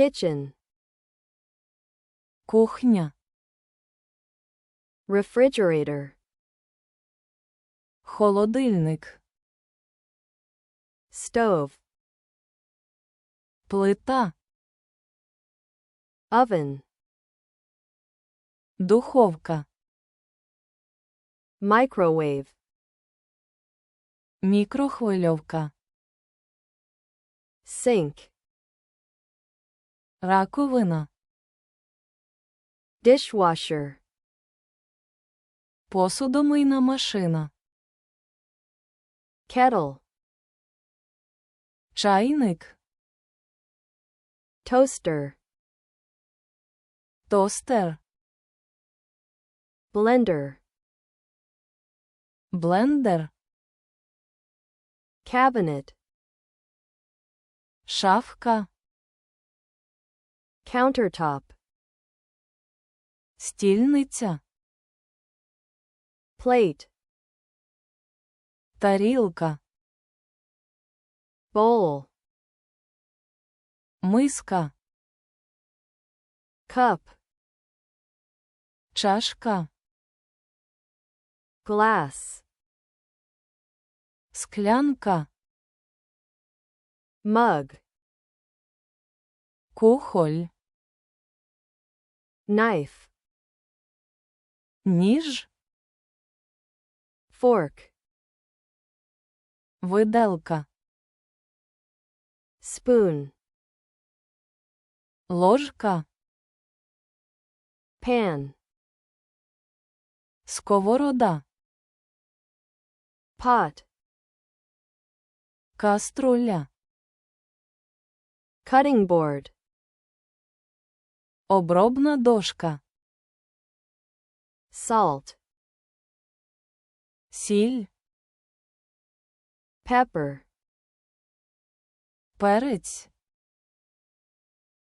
kitchen, кухня, refrigerator, холодильник, stove, плита, oven, духовка, microwave, мікрохвильовка, sink, раковина, dishwasher, посудомийна машина, kettle, чайник, toaster, тостер, blender, блендер, cabinet, шафка, countertop, стільниця, plate, тарілка, bowl, миска, cup, чашка, glass, склянка, mug, кухоль, knife, ніж, fork, виделка, spoon, ложка, pan, сковорода, pot, каструля, cutting board, обробна дошка, salt, сіль, pepper, перець,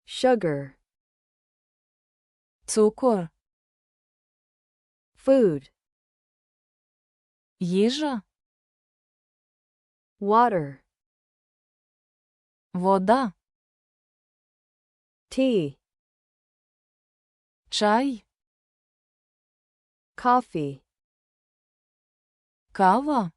sugar, цукор, food, їжа, water, вода, tea, чай, coffee, кава,